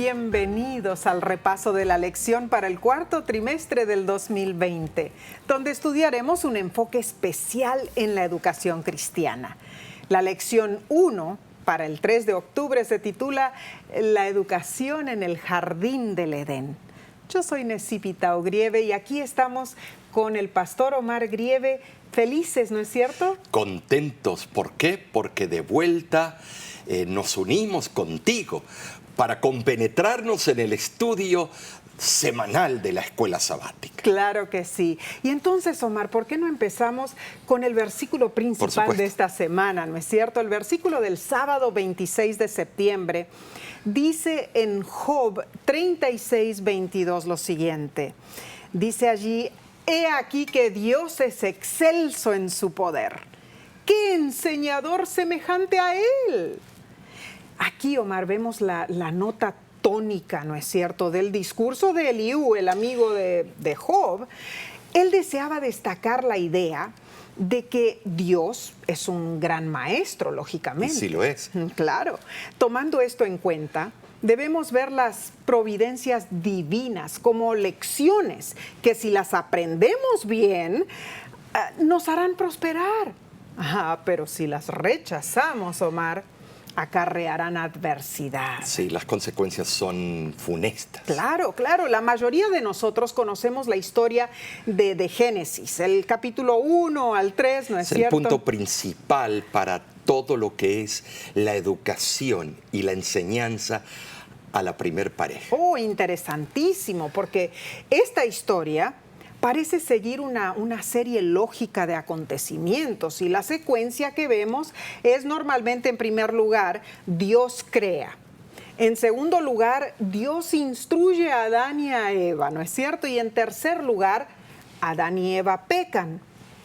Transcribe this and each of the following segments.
Bienvenidos al repaso de la lección para el cuarto trimestre del 2020, donde estudiaremos un enfoque especial en la educación cristiana. La lección 1 para el 3 de octubre se titula La educación en el jardín del Edén. Yo soy Necipita Ogrieve y aquí estamos con el pastor Omar Grieve. Felices, ¿no es cierto? Contentos. ¿Por qué? Porque de vuelta nos unimos contigo para compenetrarnos en el estudio semanal de la escuela sabática. Claro que sí. Y entonces, Omar, ¿por qué no empezamos con el versículo principal de esta semana, no es cierto? El versículo del sábado 26 de septiembre dice en Job 36:22 lo siguiente. Dice allí: he aquí que Dios es excelso en su poder. ¿Qué enseñador semejante a Él? Aquí, Omar, vemos la nota tónica, ¿no es cierto?, del discurso de Eliú, el amigo de Job. Él deseaba destacar la idea de que Dios es un gran maestro, lógicamente. Sí lo es. Claro. Tomando esto en cuenta, debemos ver las providencias divinas como lecciones que, si las aprendemos bien, nos harán prosperar. Pero si las rechazamos, Omar, acarrearán adversidad. Sí, las consecuencias son funestas. Claro, claro. La mayoría de nosotros conocemos la historia de Génesis, el capítulo 1 al 3, ¿no es cierto? Es el punto principal para todo lo que es la educación y la enseñanza a la primer pareja. Oh, interesantísimo, porque esta historia parece seguir una serie lógica de acontecimientos, y la secuencia que vemos es normalmente, en primer lugar, Dios crea. En segundo lugar, Dios instruye a Adán y a Eva, ¿no es cierto? Y en tercer lugar, Adán y Eva pecan.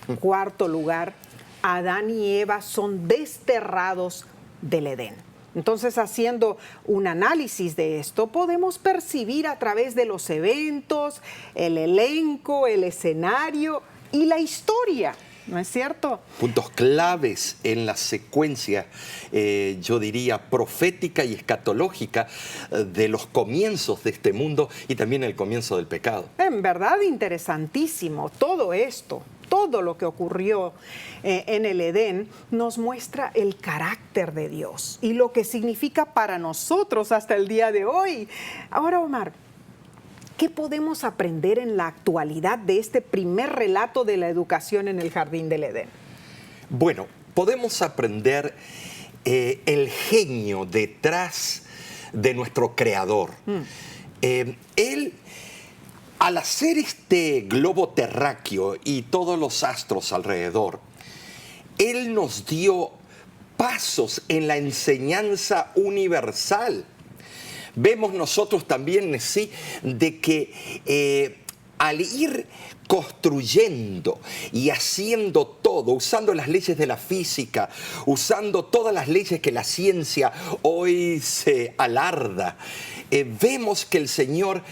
En cuarto lugar, Adán y Eva son desterrados del Edén. Entonces, haciendo un análisis de esto, podemos percibir a través de los eventos, el elenco, el escenario y la historia, ¿no es cierto? Puntos claves en la secuencia, yo diría, profética y escatológica de los comienzos de este mundo y también el comienzo del pecado. En verdad, interesantísimo todo esto. Todo lo que ocurrió en el Edén nos muestra el carácter de Dios y lo que significa para nosotros hasta el día de hoy. Ahora, Omar, ¿qué podemos aprender en la actualidad de este primer relato de la educación en el jardín del Edén? Bueno, podemos aprender el genio detrás de nuestro Creador. Él, al hacer este globo terráqueo y todos los astros alrededor, Él nos dio pasos en la enseñanza universal. Vemos nosotros también, sí, de que al ir construyendo y haciendo todo, usando las leyes de la física, usando todas las leyes que la ciencia hoy se alarda, vemos que el Señor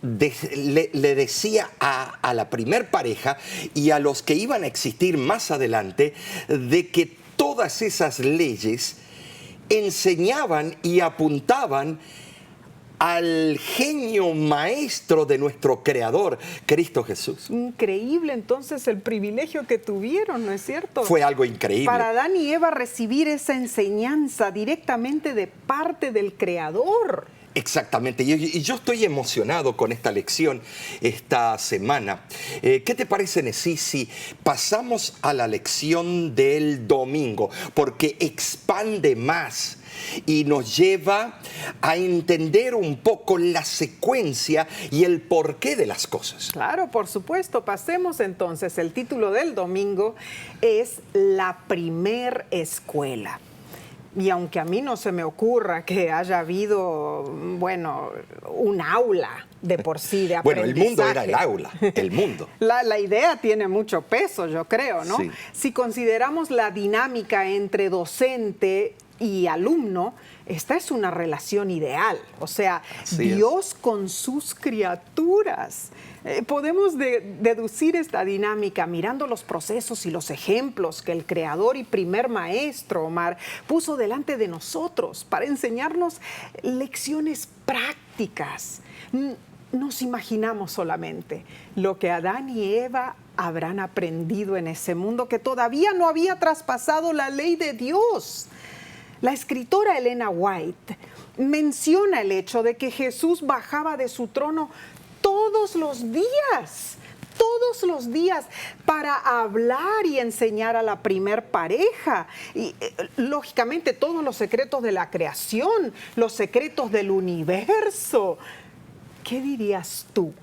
le decía a la primer pareja y a los que iban a existir más adelante de que todas esas leyes enseñaban y apuntaban al genio maestro de nuestro Creador, Cristo Jesús. Increíble entonces el privilegio que tuvieron, ¿no es cierto? Fue algo increíble. Para Adán y Eva recibir esa enseñanza directamente de parte del Creador. Exactamente, y yo estoy emocionado con esta lección esta semana. ¿Qué te parece, Nesí, si pasamos a la lección del domingo? Porque expande más y nos lleva a entender un poco la secuencia y el porqué de las cosas. Claro, por supuesto. Pasemos entonces. El título del domingo es La primer escuela. Y aunque a mí no se me ocurra que haya habido, bueno, un aula de por sí de aprendizaje. Bueno, el mundo era el aula, el mundo. La idea tiene mucho peso, yo creo, ¿no? Sí. Si consideramos la dinámica entre docente y alumno, esta es una relación ideal. O sea, Dios con sus criaturas. Podemos deducir esta dinámica mirando los procesos y los ejemplos que el Creador y primer maestro, Omar, puso delante de nosotros para enseñarnos lecciones prácticas prácticas. Nos imaginamos solamente lo que Adán y Eva habrán aprendido en ese mundo que todavía no había traspasado la ley de Dios. La escritora Elena White menciona el hecho de que Jesús bajaba de su trono todos los días para hablar y enseñar a la primer pareja. Y lógicamente todos los secretos de la creación, los secretos del universo. ¿Qué dirías tú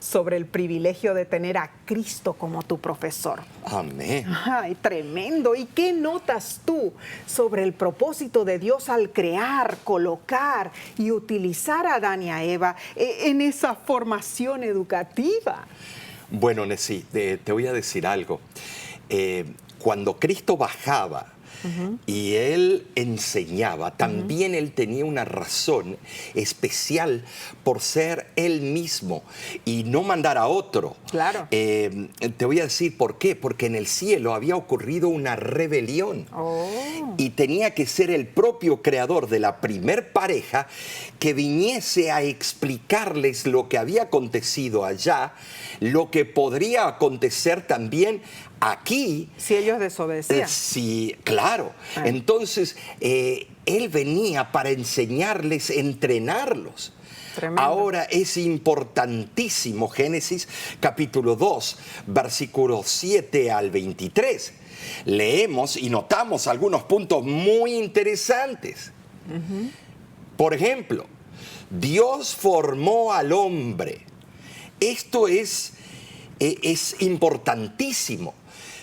sobre el privilegio de tener a Cristo como tu profesor? Amén. Ay, tremendo. ¿Y qué notas tú sobre el propósito de Dios al crear, colocar y utilizar a Adán y a Eva en esa formación educativa? Bueno, Nesí, te voy a decir algo. Cuando Cristo bajaba y Él enseñaba, también Él tenía una razón especial por ser Él mismo y no mandar a otro. Claro. Te voy a decir por qué. Porque en el cielo había ocurrido una rebelión. Y tenía que ser el propio creador de la primer pareja que viniese a explicarles lo que había acontecido allá, lo que podría acontecer también aquí. Si ellos desobedecían. Sí, claro. Entonces, Él venía para enseñarles, entrenarlos. Tremendo. Ahora es importantísimo Génesis capítulo 2, versículos 7 al 23. Leemos y notamos algunos puntos muy interesantes. Por ejemplo, Dios formó al hombre. Esto es importantísimo.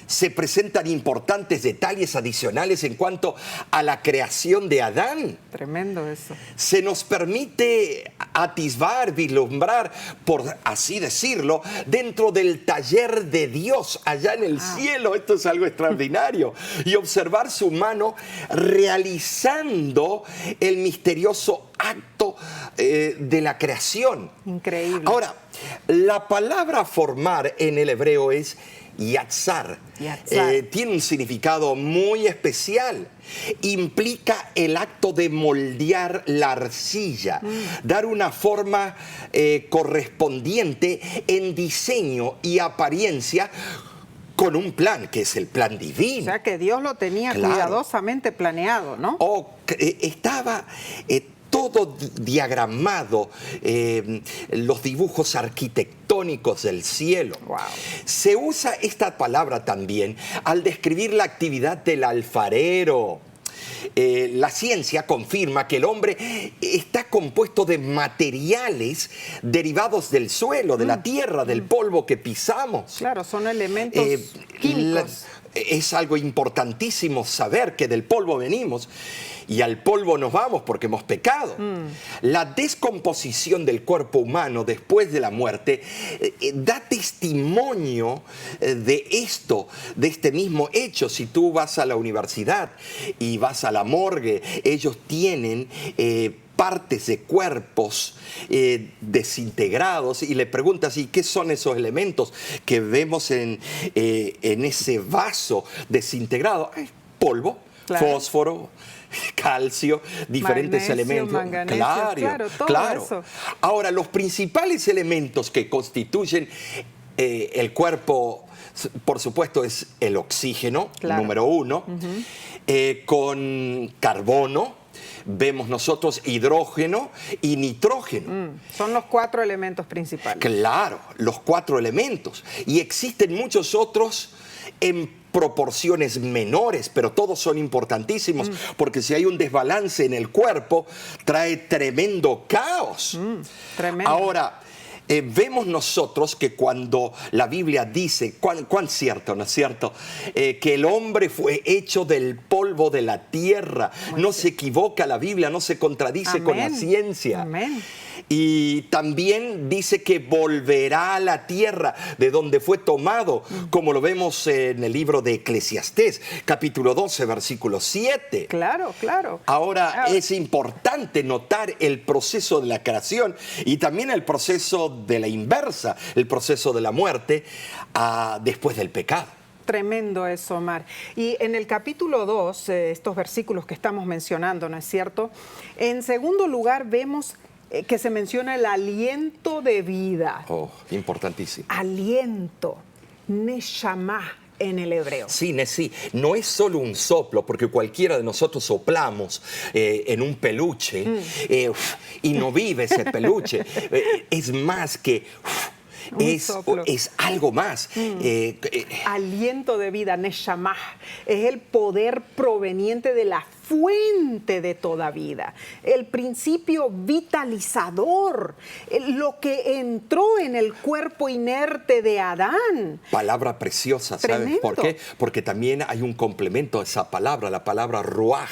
Se presentan importantes detalles adicionales en cuanto a la creación de Adán. Tremendo eso. Se nos permite atisbar, vislumbrar, por así decirlo, dentro del taller de Dios allá en el cielo. Esto es algo extraordinario. Y observar su mano realizando el misterioso acto de la creación. Increíble. Ahora, la palabra formar en el hebreo es yatzar. Tiene un significado muy especial. Implica el acto de moldear la arcilla, dar una forma correspondiente en diseño y apariencia con un plan, que es el plan divino. O sea, que Dios lo tenía cuidadosamente planeado, ¿no? Estaba todo diagramado, los dibujos arquitectónicos del cielo. Wow. Se usa esta palabra también al describir la actividad del alfarero. La ciencia confirma que el hombre está compuesto de materiales derivados del suelo, de la tierra, del polvo que pisamos. Claro, son elementos químicos. Es algo importantísimo saber que del polvo venimos y al polvo nos vamos porque hemos pecado. La descomposición del cuerpo humano después de la muerte da testimonio de esto, de este mismo hecho. Si tú vas a la universidad y vas a la morgue, ellos tienen partes de cuerpos desintegrados y le preguntas, ¿y qué son esos elementos que vemos en ese vaso desintegrado? Polvo, fósforo, calcio, diferentes elementos. Magnesio, claro. Eso. Ahora, los principales elementos que constituyen el cuerpo, por supuesto, es el oxígeno, número uno, con carbono. Vemos nosotros hidrógeno y nitrógeno. Son los 4 elementos principales. Claro, los 4 elementos. Y existen muchos otros en proporciones menores, pero todos son importantísimos, porque si hay un desbalance en el cuerpo, trae tremendo caos. Tremendo. Ahora, vemos nosotros que cuando la Biblia dice, cuán cierto, ¿no es cierto? Que el hombre fue hecho del polvo de la tierra. No se equivoca la Biblia, no se contradice con la ciencia. Amén. Y también dice que volverá a la tierra de donde fue tomado, como lo vemos en el libro de Eclesiastés, capítulo 12, versículo 7. Claro. Ahora es importante notar el proceso de la creación y también el proceso de la inversa, el proceso de la muerte después del pecado. Tremendo eso, Omar. Y en el capítulo 2, estos versículos que estamos mencionando, ¿no es cierto? En segundo lugar, vemos que se menciona el aliento de vida. Oh, importantísimo. Aliento, neshama en el hebreo. Sí, Nesí, no es solo un soplo, porque cualquiera de nosotros soplamos en un peluche y no vive ese peluche. Es más que... Es algo más. Aliento de vida, neshama, es el poder proveniente de la fuente de toda vida, el principio vitalizador, lo que entró en el cuerpo inerte de Adán. Palabra preciosa, ¿sabes Tremendo. por qué? Porque también hay un complemento a esa palabra, la palabra ruaj,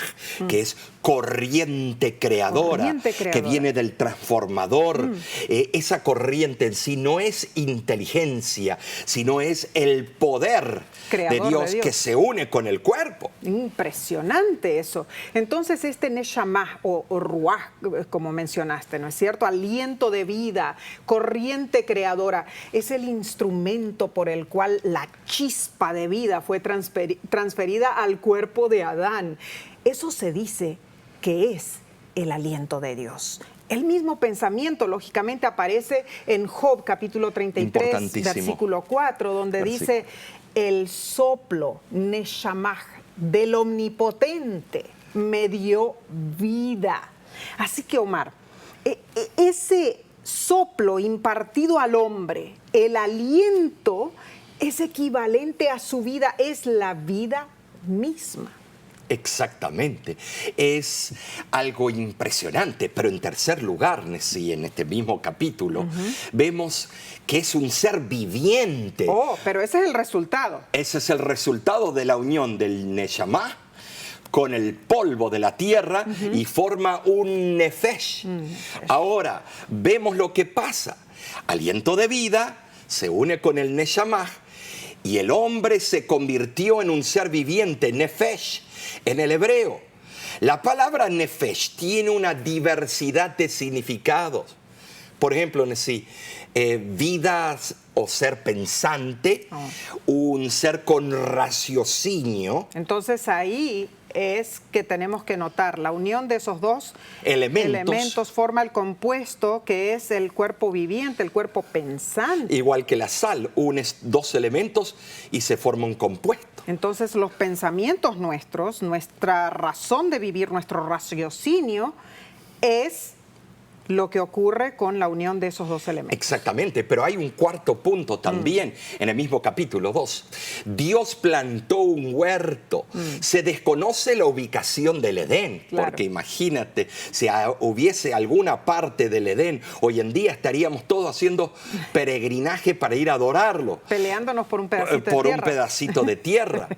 que es corriente creadora, que viene del transformador. Esa corriente en sí no es inteligencia, sino es el poder de Dios que se une con el cuerpo. Impresionante eso. Entonces este neshama o ruaj, como mencionaste, ¿no es cierto? Aliento de vida, corriente creadora, es el instrumento por el cual la chispa de vida fue transferida al cuerpo de Adán. Eso se dice que es el aliento de Dios. El mismo pensamiento, lógicamente, aparece en Job, capítulo 33, versículo 4, donde dice, el soplo, neshamah, del Omnipotente, me dio vida. Así que, Omar, ese soplo impartido al hombre, el aliento, es equivalente a su vida, es la vida misma. Exactamente. Es algo impresionante, pero en tercer lugar, Nesí, en este mismo capítulo, vemos que es un ser viviente. Oh, pero ese es el resultado. Ese es el resultado de la unión del Neshama con el polvo de la tierra y forma un Nefesh. Ahora, vemos lo que pasa. Aliento de vida se une con el Neshama y el hombre se convirtió en un ser viviente, Nefesh, en el hebreo. La palabra Nefesh tiene una diversidad de significados. Por ejemplo, Nesí, vida o ser pensante, un ser con raciocinio. Entonces ahí es que tenemos que notar la unión de esos dos elementos forma el compuesto que es el cuerpo viviente, el cuerpo pensante. Igual que la sal, unes dos elementos y se forma un compuesto. Entonces los pensamientos nuestros, nuestra razón de vivir, nuestro raciocinio es lo que ocurre con la unión de esos dos elementos. Exactamente, pero hay un cuarto punto también en el mismo capítulo 2. Dios plantó un huerto. Se desconoce la ubicación del Edén, porque imagínate, si hubiese alguna parte del Edén, hoy en día estaríamos todos haciendo peregrinaje para ir a adorarlo. Peleándonos por un pedacito de tierra. Por un pedacito de tierra.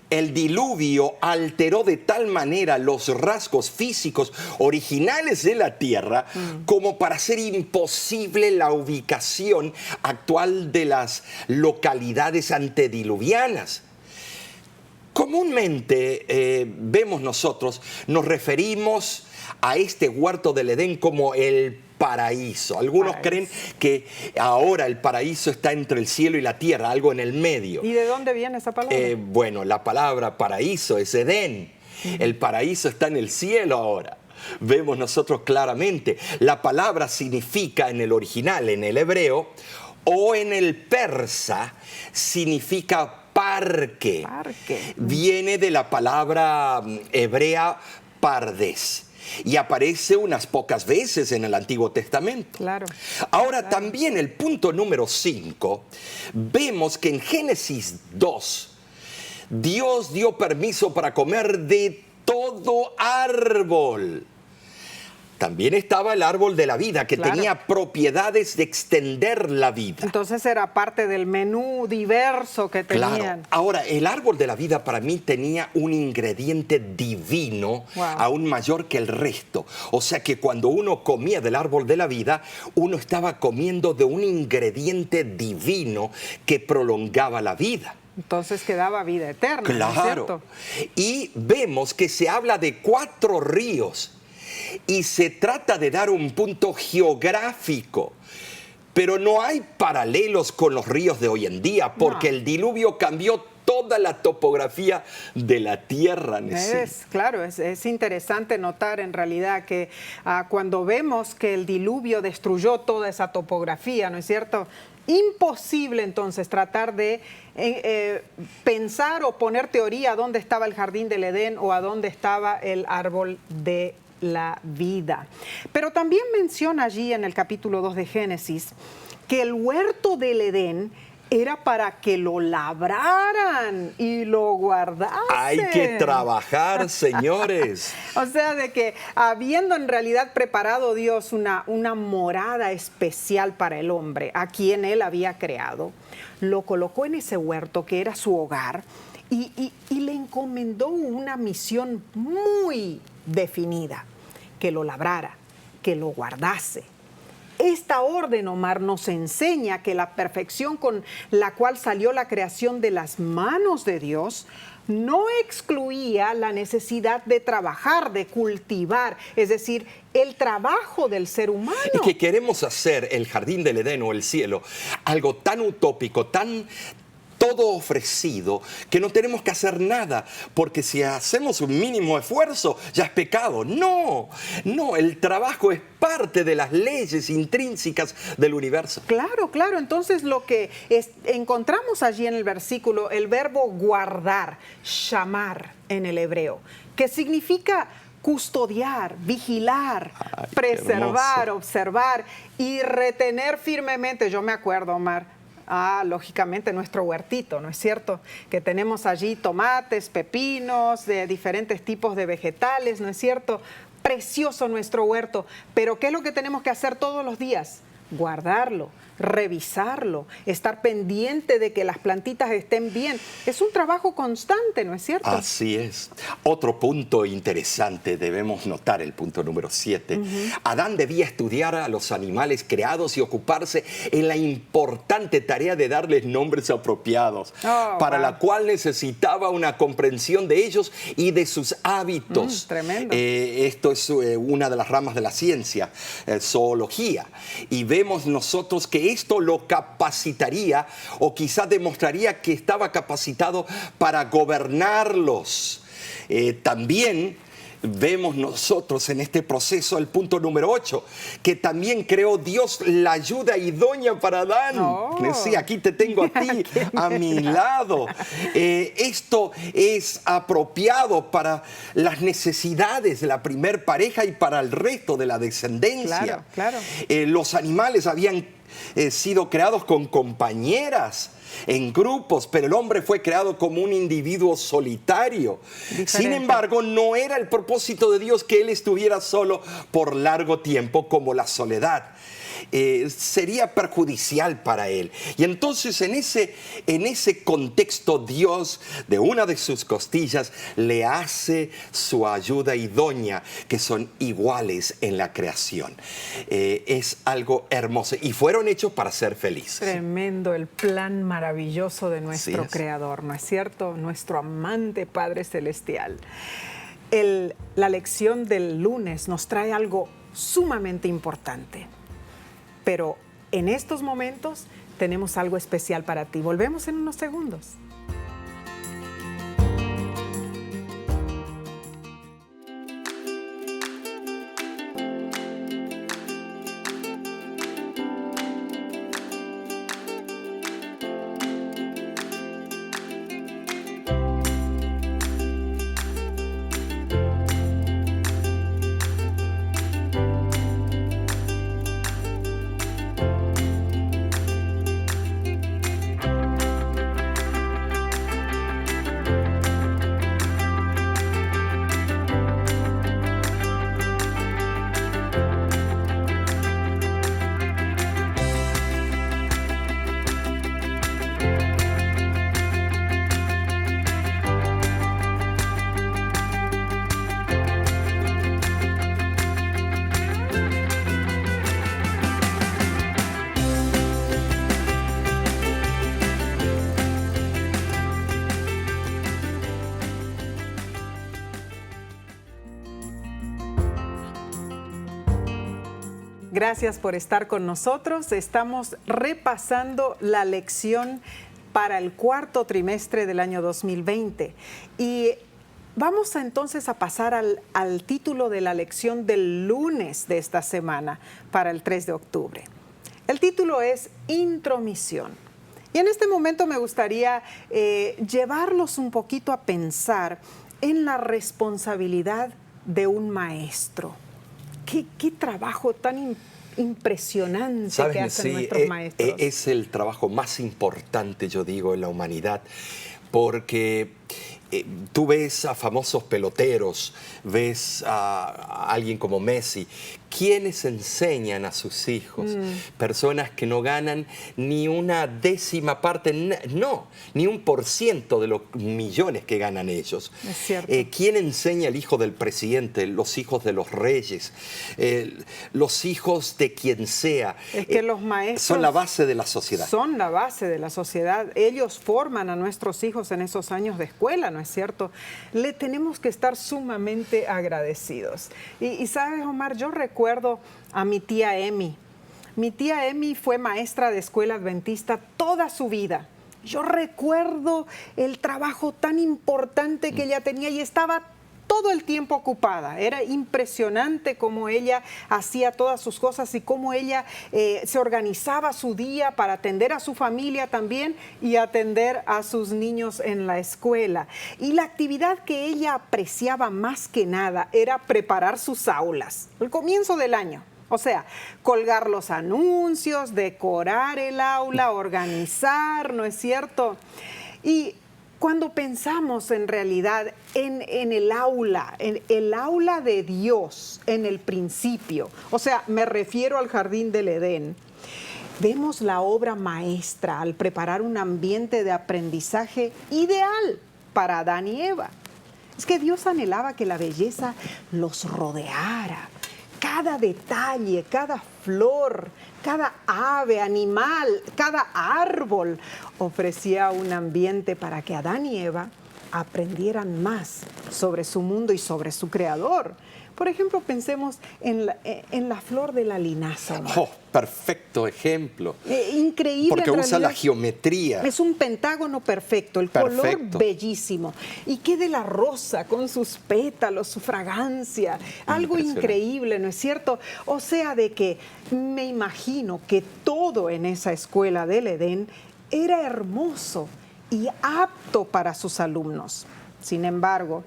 El diluvio alteró de tal manera los rasgos físicos originales de la tierra como para hacer imposible la ubicación actual de las localidades antediluvianas. Comúnmente vemos nosotros, nos referimos a este huerto del Edén como el paraíso. Algunos creen que ahora el paraíso está entre el cielo y la tierra, algo en el medio. ¿Y de dónde viene esa palabra? Bueno, la palabra paraíso es Edén. El paraíso está en el cielo ahora. Vemos nosotros claramente. La palabra significa en el original, en el hebreo, o en el persa, significa parque. Viene de la palabra hebrea pardes. Y aparece unas pocas veces en el Antiguo Testamento. Ahora también el punto número 5, vemos que en Génesis 2, Dios dio permiso para comer de todo árbol. También estaba el árbol de la vida, que tenía propiedades de extender la vida. Entonces era parte del menú diverso que tenían. Ahora, el árbol de la vida para mí tenía un ingrediente divino, aún mayor que el resto. O sea que cuando uno comía del árbol de la vida, uno estaba comiendo de un ingrediente divino que prolongaba la vida. Entonces quedaba vida eterna, ¿no es cierto? Y vemos que se habla de 4 ríos. Y se trata de dar un punto geográfico, pero no hay paralelos con los ríos de hoy en día, porque el diluvio cambió toda la topografía de la tierra. Claro, es interesante notar en realidad que cuando vemos que el diluvio destruyó toda esa topografía, ¿no es cierto? Imposible entonces tratar de pensar o poner teoría a dónde estaba el jardín del Edén o a dónde estaba el árbol de la vida. Pero también menciona allí en el capítulo 2 de Génesis que el huerto del Edén era para que lo labraran y lo guardasen. Hay que trabajar, señores. O sea, de que habiendo en realidad preparado Dios una morada especial para el hombre, a quien Él había creado, lo colocó en ese huerto que era su hogar y le encomendó una misión muy definida, que lo labrara, que lo guardase. Esta orden, Omar, nos enseña que la perfección con la cual salió la creación de las manos de Dios no excluía la necesidad de trabajar, de cultivar, es decir, el trabajo del ser humano. Y que queremos hacer el jardín del Edén o el cielo algo tan utópico, tan todo ofrecido, que no tenemos que hacer nada, porque si hacemos un mínimo esfuerzo, ya es pecado. No, el trabajo es parte de las leyes intrínsecas del universo. Claro, entonces lo que encontramos allí en el versículo, el verbo guardar, shamar en el hebreo, que significa custodiar, vigilar, preservar, observar y retener firmemente. Yo me acuerdo, Omar, lógicamente nuestro huertito, ¿no es cierto? Que tenemos allí tomates, pepinos, de diferentes tipos de vegetales, ¿no es cierto? Precioso nuestro huerto, pero ¿qué es lo que tenemos que hacer todos los días? Guardarlo, revisarlo, estar pendiente de que las plantitas estén bien. Es un trabajo constante, ¿no es cierto? Así es. Otro punto interesante, debemos notar el punto número 7. Adán debía estudiar a los animales creados y ocuparse en la importante tarea de darles nombres apropiados, para la cual necesitaba una comprensión de ellos y de sus hábitos. Tremendo. Esto es una de las ramas de la ciencia, zoología. Y vemos nosotros que esto lo capacitaría o quizá demostraría que estaba capacitado para gobernarlos. También vemos nosotros en este proceso el punto número 8, que también creó Dios la ayuda idónea para Adán. Sí, aquí te tengo a ti, a mi lado. Esto es apropiado para las necesidades de la primer pareja y para el resto de la descendencia. Claro. Los animales habían sido creados con compañeras, en grupos, pero el hombre fue creado como un individuo solitario. Diferente. Sin embargo, no era el propósito de Dios que él estuviera solo por largo tiempo, como la soledad. Sería perjudicial para él. Y entonces en ese contexto Dios, de una de sus costillas, le hace su ayuda idónea, que son iguales en la creación. Es algo hermoso. Y fueron hechos para ser felices. Tremendo el plan maravilloso de nuestro Creador, ¿no es cierto? Nuestro amante Padre Celestial. La lección del lunes nos trae algo sumamente importante. Pero en estos momentos tenemos algo especial para ti. Volvemos en unos segundos. Gracias por estar con nosotros. Estamos repasando la lección para el cuarto trimestre del año 2020. Y vamos entonces a pasar al título de la lección del lunes de esta semana para el 3 de octubre. El título es Intromisión. Y en este momento me gustaría llevarlos un poquito a pensar en la responsabilidad de un maestro. ¿Qué trabajo tan impresionante que hacen nuestros maestros? Es el trabajo más importante, yo digo, en la humanidad, porque tú ves a famosos peloteros, ves a alguien como Messi, quienes enseñan a sus hijos, personas que no ganan ni una décima parte, no, ni 1% de los millones que ganan ellos. Es cierto. ¿Quién enseña al hijo del presidente, los hijos de los reyes, los hijos de quien sea? Es que los maestros son la base de la sociedad. Son la base de la sociedad. Ellos forman a nuestros hijos en esos años de escuela, ¿no es cierto? Le tenemos que estar sumamente agradecidos. Y sabes, Omar, yo recuerdo a mi tía Emi. Mi tía Emi fue maestra de escuela adventista toda su vida. Yo recuerdo el trabajo tan importante que ella tenía y estaba todo el tiempo ocupada. Era impresionante cómo ella hacía todas sus cosas y cómo ella se organizaba su día para atender a su familia también y atender a sus niños en la escuela. Y la actividad que ella apreciaba más que nada era preparar sus aulas, el comienzo del año. O sea, colgar los anuncios, decorar el aula, organizar, ¿no es cierto? Y cuando pensamos en realidad en el aula de Dios, en el principio, o sea, me refiero al jardín del Edén, vemos la obra maestra al preparar un ambiente de aprendizaje ideal para Adán y Eva. Es que Dios anhelaba que la belleza los rodeara. Cada detalle, cada flor, cada ave, animal, cada árbol ofrecía un ambiente para que Adán y Eva aprendieran más sobre su mundo y sobre su creador. Por ejemplo, pensemos en la flor de la linaza, ¿no? Oh, perfecto ejemplo. Increíble. Porque usa la geometría. Es un pentágono perfecto, el color bellísimo. ¿Y qué de la rosa con sus pétalos, su fragancia? Algo increíble, ¿no es cierto? O sea, de que me imagino que todo en esa escuela del Edén era hermoso y apto para sus alumnos. Sin embargo,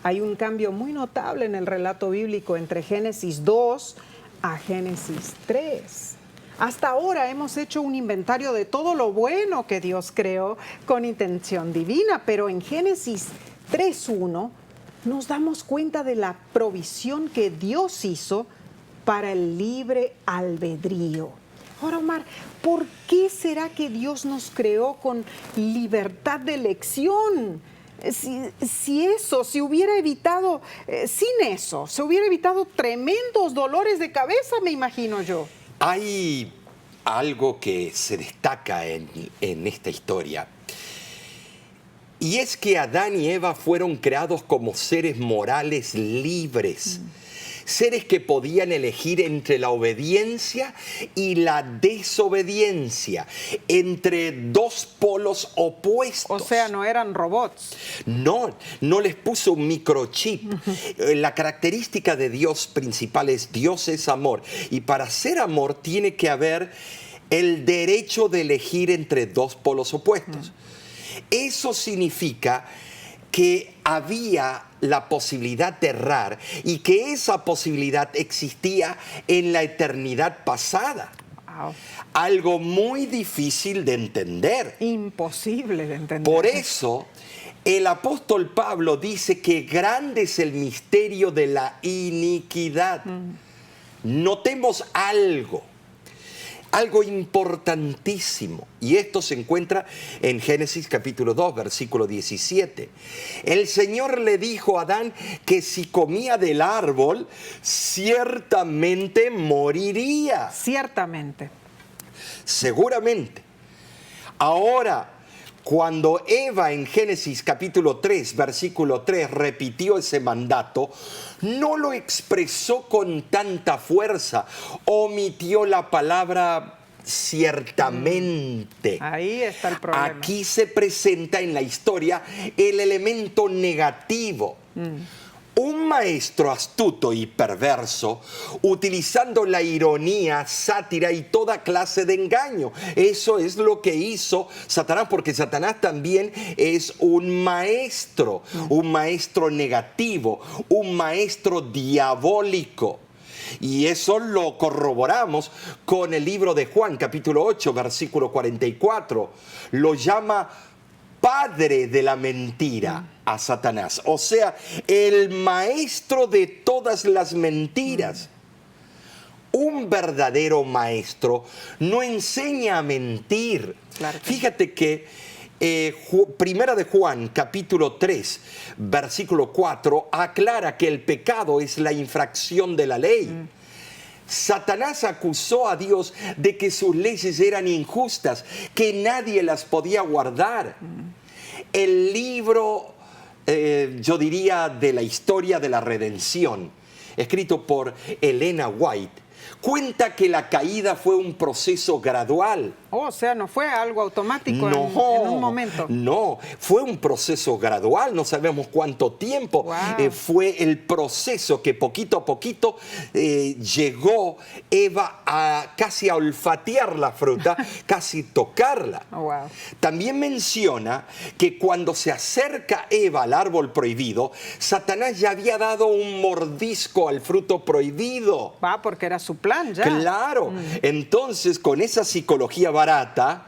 hay un cambio muy notable en el relato bíblico entre Génesis 2 a Génesis 3. Hasta ahora hemos hecho un inventario de todo lo bueno que Dios creó con intención divina, pero en Génesis 3:1 nos damos cuenta de la provisión que Dios hizo para el libre albedrío. Ahora, Omar, ¿por qué será que Dios nos creó con libertad de elección? Si hubiera evitado, sin eso, se hubiera evitado tremendos dolores de cabeza, me imagino yo. Hay algo que se destaca en esta historia, y es que Adán y Eva fueron creados como seres morales libres. Seres que podían elegir entre la obediencia y la desobediencia, entre dos polos opuestos. O sea, no eran robots. No les puso un microchip. La característica de Dios principal es Dios es amor. Y para ser amor tiene que haber el derecho de elegir entre dos polos opuestos. Eso significa que había la posibilidad de errar y que esa posibilidad existía en la eternidad pasada. Wow. Algo muy difícil de entender. Imposible de entender. Por eso, el apóstol Pablo dice que grande es el misterio de la iniquidad. Notemos algo importantísimo, y esto se encuentra en Génesis capítulo 2, versículo 17. El Señor le dijo a Adán que si comía del árbol, ciertamente moriría. Ciertamente. Seguramente. Ahora, cuando Eva en Génesis capítulo 3, versículo 3, repitió ese mandato, no lo expresó con tanta fuerza, omitió la palabra ciertamente. Ahí está el problema. Aquí se presenta en la historia el elemento negativo. Un maestro astuto y perverso, utilizando la ironía, sátira y toda clase de engaño. Eso es lo que hizo Satanás, porque Satanás también es un maestro negativo, un maestro diabólico. Y eso lo corroboramos con el libro de Juan, capítulo 8, versículo 44. Lo llama padre de la mentira a Satanás. O sea, el maestro de todas las mentiras. Un verdadero maestro no enseña a mentir. Claro que Fíjate que Primera de Juan, capítulo 3, versículo 4, aclara que el pecado es la infracción de la ley. Satanás acusó a Dios de que sus leyes eran injustas, que nadie las podía guardar. El libro, yo diría, de la historia de la redención, escrito por Elena White, cuenta que la caída fue un proceso gradual. O sea, no fue algo automático en un momento. No, fue un proceso gradual, no sabemos cuánto tiempo. Wow. Fue el proceso que poquito a poquito llegó Eva casi a olfatear la fruta, casi tocarla. Wow. También menciona que cuando se acerca Eva al árbol prohibido, Satanás ya había dado un mordisco al fruto prohibido. Va, porque era su plan ya. Claro. Entonces, con esa psicología barata,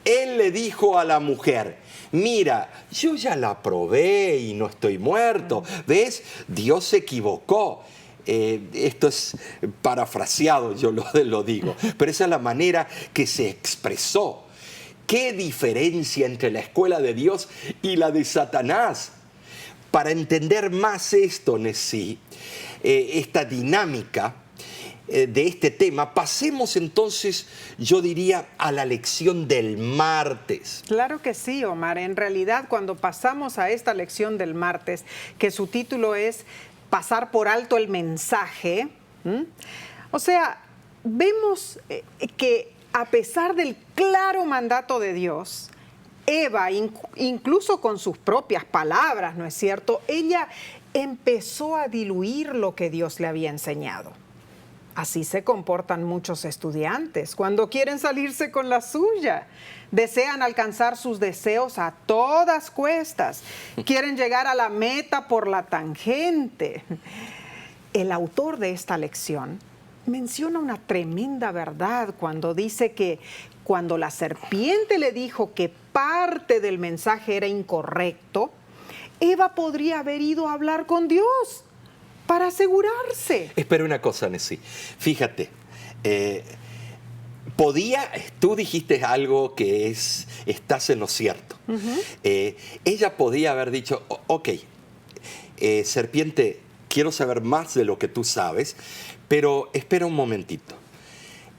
él le dijo a la mujer: mira, yo ya la probé y no estoy muerto. ¿Ves? Dios se equivocó. Esto es parafraseado, yo lo digo, pero esa es la manera que se expresó. ¿Qué diferencia entre la escuela de Dios y la de Satanás? Para entender más esto, Nesí, esta dinámica de este tema, pasemos entonces, yo diría, a la lección del martes. Claro que sí, Omar. En realidad, cuando pasamos a esta lección del martes, que su título es Pasar por alto el mensaje, o sea, vemos que a pesar del claro mandato de Dios, Eva, incluso con sus propias palabras, ¿no es cierto?, ella empezó a diluir lo que Dios le había enseñado. Así se comportan muchos estudiantes cuando quieren salirse con la suya. Desean alcanzar sus deseos a todas cuestas. Quieren llegar a la meta por la tangente. El autor de esta lección menciona una tremenda verdad cuando dice que cuando la serpiente le dijo que parte del mensaje era incorrecto, Eva podría haber ido a hablar con Dios para asegurarse. Espera una cosa, Nesí. Fíjate, tú dijiste algo que estás en lo cierto. Ella podía haber dicho, ok, serpiente, quiero saber más de lo que tú sabes, pero espera un momentito.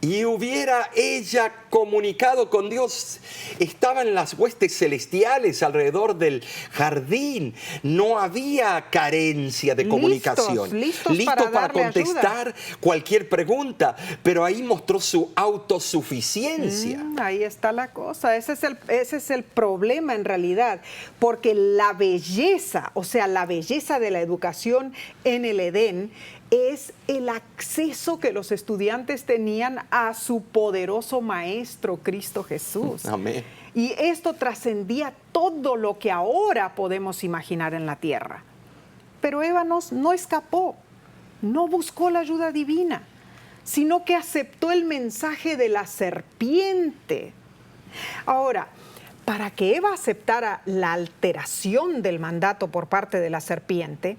Y hubiera ella comunicado con Dios. Estaban las huestes celestiales alrededor del jardín. No había carencia de comunicación. Listos para contestar ayuda. Cualquier pregunta. Pero ahí mostró su autosuficiencia. Ahí está la cosa. Ese es el problema en realidad. Porque la belleza, o sea, la belleza de la educación en el Edén, es el acceso que los estudiantes tenían a su poderoso maestro, Cristo Jesús. Amén. Y esto trascendía todo lo que ahora podemos imaginar en la tierra. Pero Eva no escapó, no buscó la ayuda divina, sino que aceptó el mensaje de la serpiente. Ahora, para que Eva aceptara la alteración del mandato por parte de la serpiente,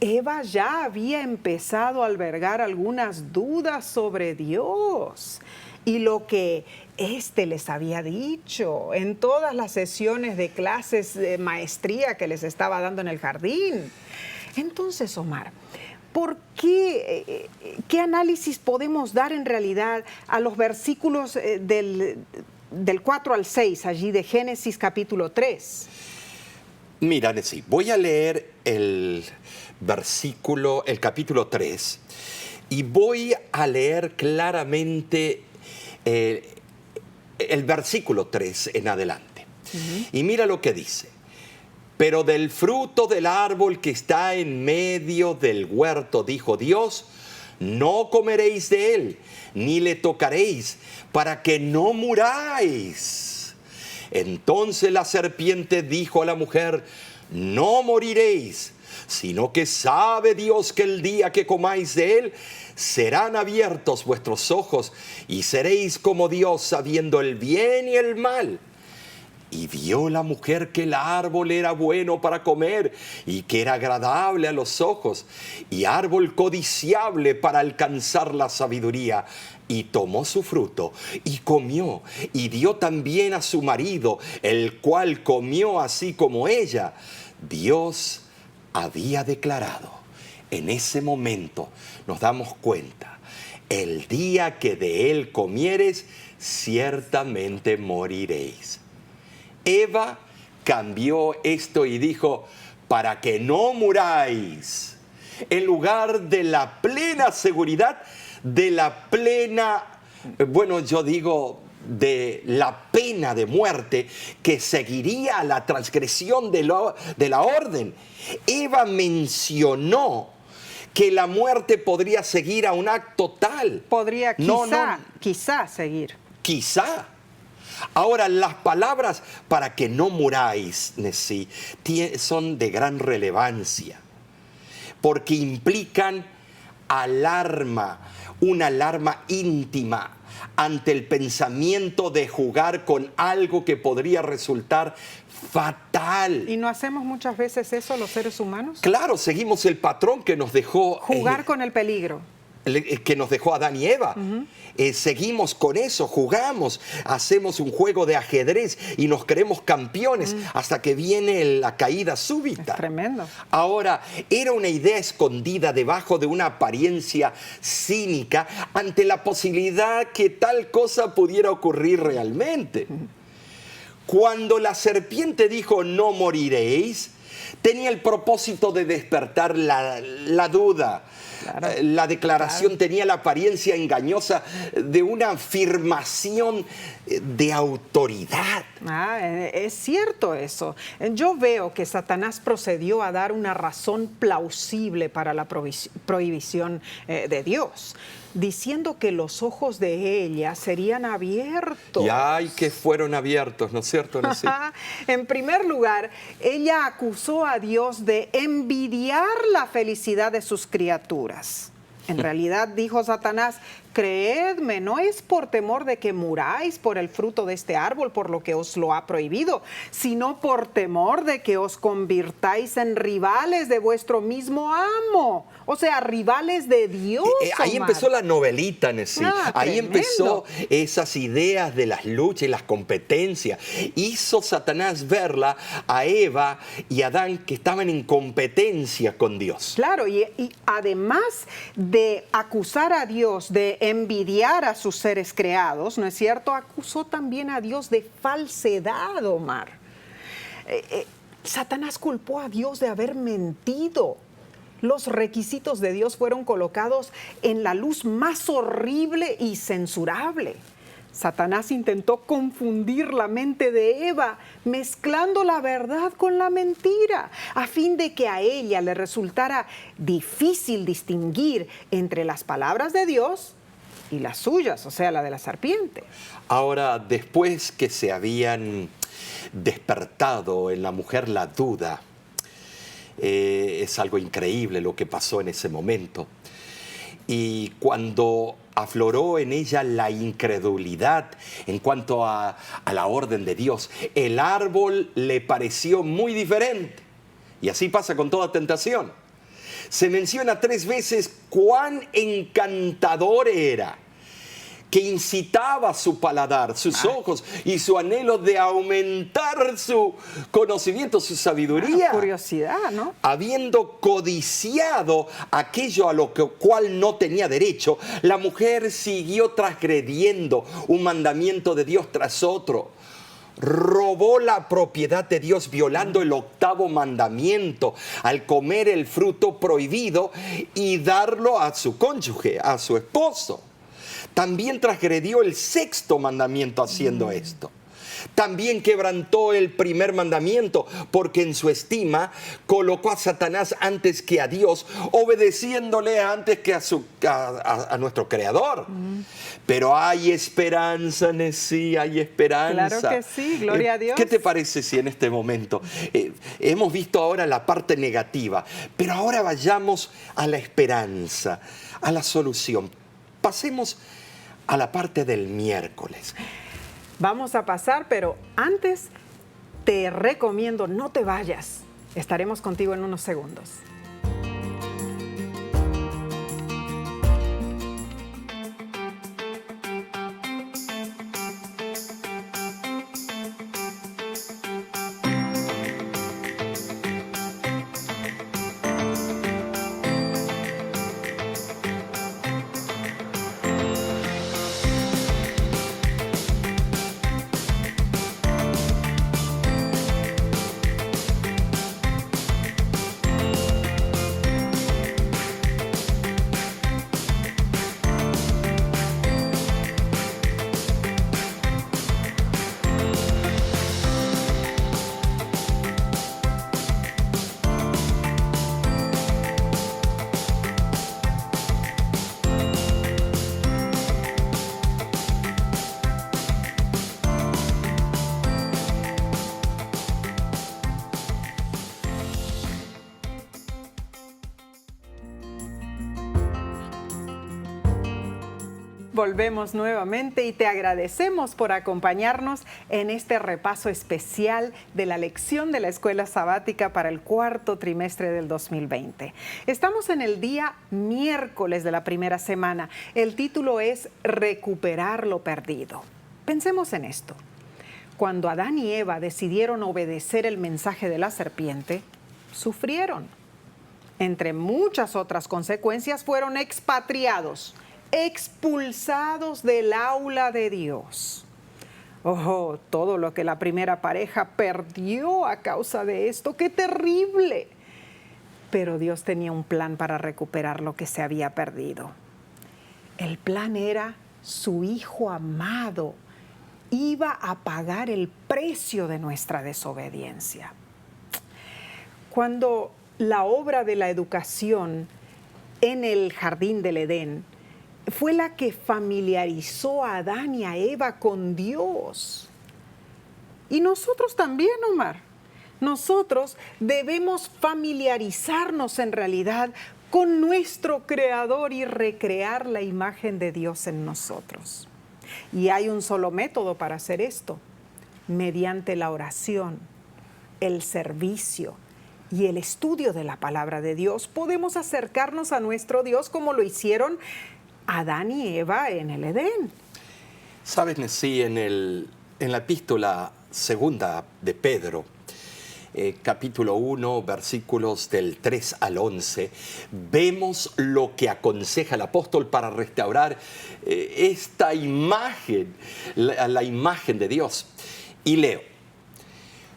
Eva ya había empezado a albergar algunas dudas sobre Dios y lo que éste les había dicho en todas las sesiones de clases de maestría que les estaba dando en el jardín. Entonces, Omar, ¿qué análisis podemos dar en realidad a los versículos del 4 al 6, allí de Génesis capítulo 3? Mira, Nesí, voy a leer el capítulo 3, y voy a leer claramente el versículo 3 en adelante. Y mira lo que dice. Pero del fruto del árbol que está en medio del huerto, dijo Dios, no comeréis de él, ni le tocaréis, para que no muráis. Entonces la serpiente dijo a la mujer, no moriréis, sino que sabe Dios que el día que comáis de él, serán abiertos vuestros ojos y seréis como Dios, sabiendo el bien y el mal. Y vio la mujer que el árbol era bueno para comer y que era agradable a los ojos y árbol codiciable para alcanzar la sabiduría. Y tomó su fruto y comió y dio también a su marido, el cual comió así como ella. Dios había declarado. En ese momento nos damos cuenta, el día que de él comieres, ciertamente moriréis. Eva cambió esto y dijo, para que no muráis, en lugar de la plena seguridad, de la plena, bueno, yo digo, de la pena de muerte que seguiría la transgresión de la orden. Eva mencionó que la muerte podría seguir a un acto tal. Podría quizá seguir. Quizá. Ahora, las palabras para que no muráis, Nesí, son de gran relevancia, porque implican alarma, una alarma íntima ante el pensamiento de jugar con algo que podría resultar fatal. ¿Y no hacemos muchas veces eso los seres humanos? Claro, seguimos el patrón que nos dejó... Jugar con el peligro. Que nos dejó Adán y Eva. Seguimos con eso, jugamos, hacemos un juego de ajedrez y nos creemos campeones hasta que viene la caída súbita. Es tremendo. Ahora, era una idea escondida debajo de una apariencia cínica ante la posibilidad que tal cosa pudiera ocurrir realmente. Cuando la serpiente dijo no moriréis, tenía el propósito de despertar la duda. Claro, la declaración tenía la apariencia engañosa de una afirmación de autoridad. Es cierto eso. Yo veo que Satanás procedió a dar una razón plausible para la prohibición de Dios, diciendo que los ojos de ella serían abiertos. Y ay, que fueron abiertos, ¿no es cierto? ¿No es cierto? En primer lugar, ella acusó a Dios de envidiar la felicidad de sus criaturas. En realidad, dijo Satanás, creedme, no es por temor de que muráis por el fruto de este árbol, por lo que os lo ha prohibido, sino por temor de que os convirtáis en rivales de vuestro mismo amo. O sea, rivales de Dios. Ahí empezó la novelita, Nesí. Ahí tremendo. Empezó esas ideas de las luchas y las competencias. Hizo Satanás verla a Eva y a Adán que estaban en competencia con Dios. Claro, y además de acusar a Dios de envidiar a sus seres creados, ¿no es cierto? Acusó también a Dios de falsedad, Omar. Satanás culpó a Dios de haber mentido. Los requisitos de Dios fueron colocados en la luz más horrible y censurable. Satanás intentó confundir la mente de Eva, mezclando la verdad con la mentira, a fin de que a ella le resultara difícil distinguir entre las palabras de Dios y las suyas, o sea, la de la serpiente. Ahora, después que se habían despertado en la mujer la duda, es algo increíble lo que pasó en ese momento. Y cuando afloró en ella la incredulidad en cuanto a la orden de Dios, el árbol le pareció muy diferente. Y así pasa con toda tentación. Se menciona 3 veces cuán encantador era, que incitaba su paladar, sus ojos y su anhelo de aumentar su conocimiento, su sabiduría. Curiosidad, ¿no? Habiendo codiciado aquello a lo cual no tenía derecho, la mujer siguió transgrediendo un mandamiento de Dios tras otro. Robó la propiedad de Dios violando el 8º mandamiento al comer el fruto prohibido y darlo a su cónyuge, a su esposo. también transgredió el sexto mandamiento haciendo esto. También quebrantó el primer mandamiento porque en su estima colocó a Satanás antes que a Dios, obedeciéndole antes que a nuestro Creador. Pero hay esperanza, sí, hay esperanza. Claro que sí, gloria a Dios. ¿Qué te parece si en este momento hemos visto ahora la parte negativa, pero ahora vayamos a la esperanza, a la solución? Pasemos a la parte del miércoles. Vamos a pasar, pero antes te recomiendo no te vayas. Estaremos contigo en unos segundos. Volvemos nuevamente y te agradecemos por acompañarnos en este repaso especial de la lección de la Escuela Sabática para el cuarto trimestre del 2020. Estamos en el día miércoles de la primera semana. El título es Recuperar lo perdido. Pensemos en esto. Cuando Adán y Eva decidieron obedecer el mensaje de la serpiente, sufrieron. Entre muchas otras consecuencias, fueron expatriados, expulsados del aula de Dios. Oh, todo lo que la primera pareja perdió a causa de esto, ¡qué terrible! Pero Dios tenía un plan para recuperar lo que se había perdido. El plan era su Hijo amado. Iba a pagar el precio de nuestra desobediencia. Cuando la obra de la educación en el jardín del Edén fue la que familiarizó a Adán y a Eva con Dios. Y nosotros también, Omar. Nosotros debemos familiarizarnos en realidad con nuestro Creador y recrear la imagen de Dios en nosotros. Y hay un solo método para hacer esto: mediante la oración, el servicio y el estudio de la palabra de Dios, podemos acercarnos a nuestro Dios como lo hicieron Adán y Eva en el Edén. Sabes, sí, en la epístola segunda de Pedro, capítulo 1, versículos del 3 al 11, vemos lo que aconseja el apóstol para restaurar esta imagen, la imagen de Dios. Y leo: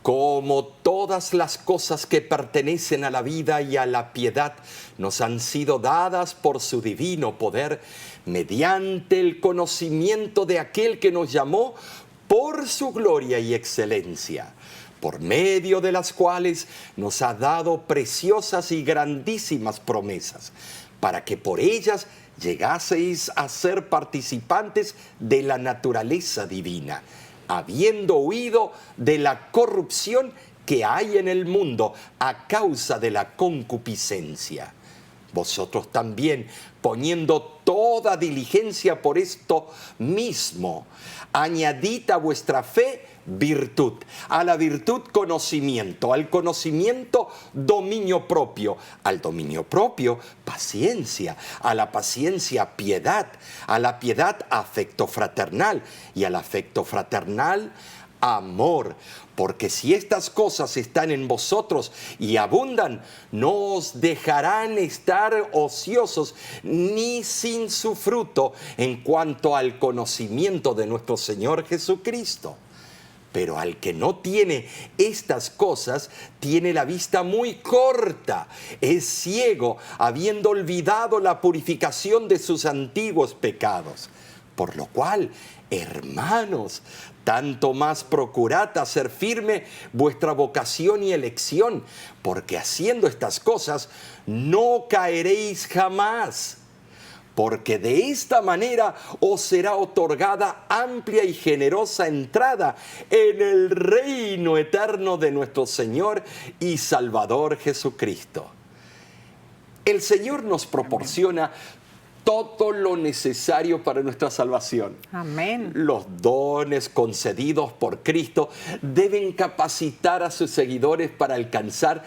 como todas las cosas que pertenecen a la vida y a la piedad nos han sido dadas por su divino poder, mediante el conocimiento de aquel que nos llamó por su gloria y excelencia, por medio de las cuales nos ha dado preciosas y grandísimas promesas, para que por ellas llegaseis a ser participantes de la naturaleza divina, habiendo huido de la corrupción que hay en el mundo a causa de la concupiscencia. Vosotros también, poniendo toda diligencia por esto mismo, añadid a vuestra fe virtud, a la virtud conocimiento, al conocimiento dominio propio, al dominio propio paciencia, a la paciencia piedad, a la piedad afecto fraternal y al afecto fraternal amor. Porque si estas cosas están en vosotros y abundan, no os dejarán estar ociosos ni sin su fruto en cuanto al conocimiento de nuestro Señor Jesucristo. Pero al que no tiene estas cosas, tiene la vista muy corta, es ciego, habiendo olvidado la purificación de sus antiguos pecados. Por lo cual, hermanos, tanto más procurad hacer firme vuestra vocación y elección, porque haciendo estas cosas no caeréis jamás. Porque de esta manera os será otorgada amplia y generosa entrada en el reino eterno de nuestro Señor y Salvador Jesucristo. El Señor nos proporciona todo lo necesario para nuestra salvación. Amén. Los dones concedidos por Cristo deben capacitar a sus seguidores para alcanzar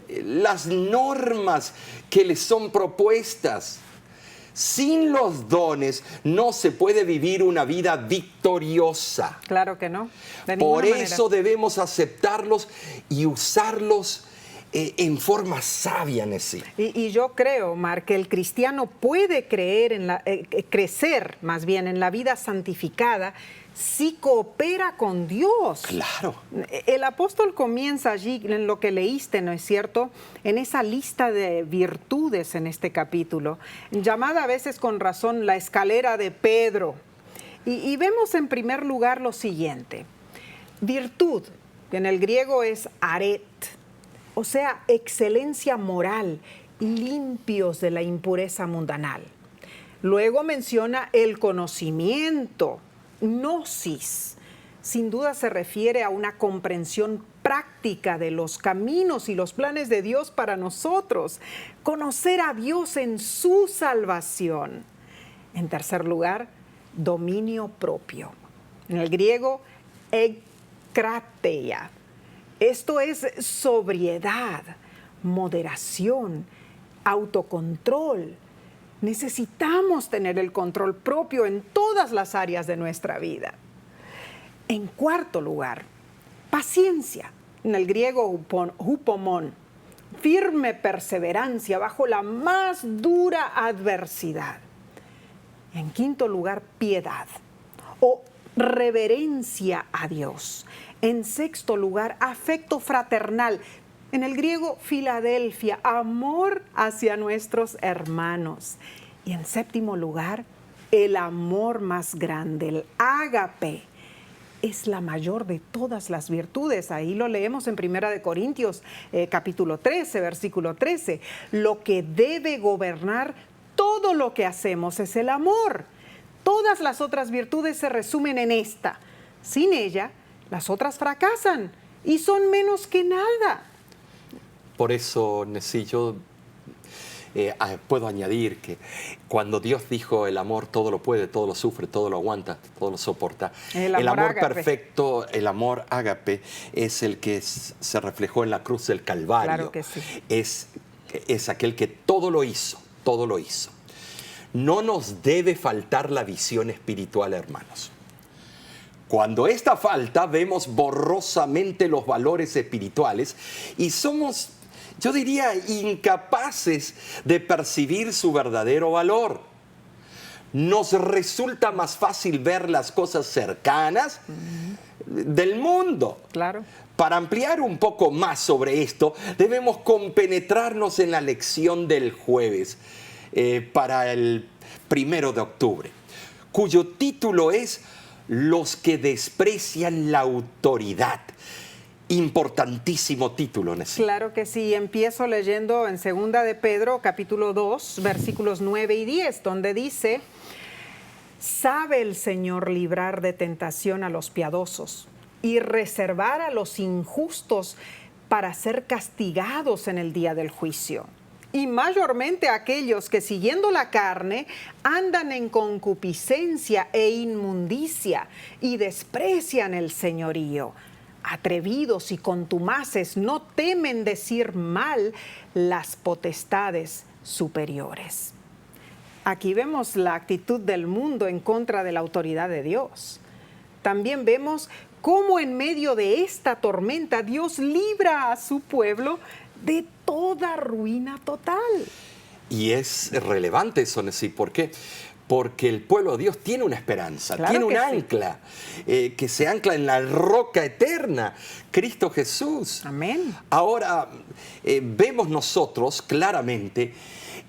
las normas que les son propuestas. Sin los dones no se puede vivir una vida victoriosa. Claro que no. De ninguna Por eso manera. debemos aceptarlos y usarlos en forma sabia, Nessie. Y yo creo, Mar, que el cristiano puede crecer más bien en la vida santificada si coopera con Dios. Claro. El apóstol comienza allí en lo que leíste, ¿no es cierto? En esa lista de virtudes en este capítulo, llamada a veces con razón la escalera de Pedro. Y vemos en primer lugar lo siguiente. Virtud, que en el griego es aret, o sea, excelencia moral, limpios de la impureza mundanal. Luego menciona el conocimiento, gnosis. Sin duda se refiere a una comprensión práctica de los caminos y los planes de Dios para nosotros. Conocer a Dios en su salvación. En tercer lugar, dominio propio. En el griego, ekkrateia. Esto es sobriedad, moderación, autocontrol. Necesitamos tener el control propio en todas las áreas de nuestra vida. En cuarto lugar, paciencia, en el griego hupomón, firme perseverancia bajo la más dura adversidad. En quinto lugar, piedad o reverencia a Dios. En sexto lugar, afecto fraternal. En el griego, Filadelfia, amor hacia nuestros hermanos. Y en séptimo lugar, el amor más grande, el ágape. Es la mayor de todas las virtudes. Ahí lo leemos en 1 Corintios, capítulo 13, versículo 13. Lo que debe gobernar todo lo que hacemos es el amor. Todas las otras virtudes se resumen en esta. Sin ella, las otras fracasan y son menos que nada. Por eso, Nessie, yo puedo añadir que cuando Dios dijo el amor todo lo puede, todo lo sufre, todo lo aguanta, todo lo soporta. El amor ágape. perfecto, el amor ágape, es el que se reflejó en la cruz del Calvario. Claro que sí. Es aquel que todo lo hizo, todo lo hizo. No nos debe faltar la visión espiritual, hermanos. Cuando esta falta, vemos borrosamente los valores espirituales y somos, yo diría, incapaces de percibir su verdadero valor. Nos resulta más fácil ver las cosas cercanas del mundo. Claro. Para ampliar un poco más sobre esto, debemos compenetrarnos en la lección del jueves para el 1 de octubre, cuyo título es Los que desprecian la autoridad. Importantísimo título, Nessie. Claro que sí. Empiezo leyendo en 2 de Pedro, capítulo 2, versículos 9 y 10, donde dice: sabe el Señor librar de tentación a los piadosos y reservar a los injustos para ser castigados en el día del juicio. Y mayormente aquellos que siguiendo la carne andan en concupiscencia e inmundicia y desprecian el señorío. Atrevidos y contumaces no temen decir mal las potestades superiores. Aquí vemos la actitud del mundo en contra de la autoridad de Dios. También vemos cómo en medio de esta tormenta Dios libra a su pueblo de toda ruina total. Y es relevante eso, Nessie. ¿Por qué? porque el pueblo de Dios tiene una esperanza, Claro tiene un que sí. ancla, que se ancla en la roca eterna, Cristo Jesús. Amén. Ahora, vemos nosotros claramente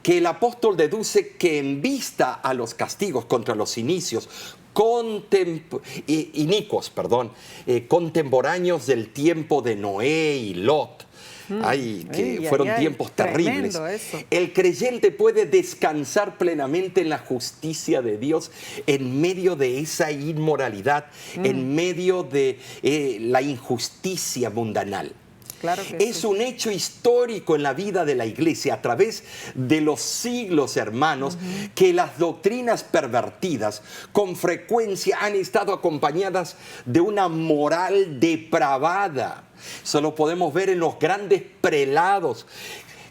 que el apóstol deduce que en vista a los castigos contra los inicuos, contemporáneos del tiempo de Noé y Lot, fueron tiempos terribles. Eso. El creyente puede descansar plenamente en la justicia de Dios en medio de esa inmoralidad, en medio de la injusticia mundanal. Claro que Es sí. un hecho histórico en la vida de la iglesia a través de los siglos, hermanos, que las doctrinas pervertidas con frecuencia han estado acompañadas de una moral depravada. Eso lo podemos ver en los grandes prelados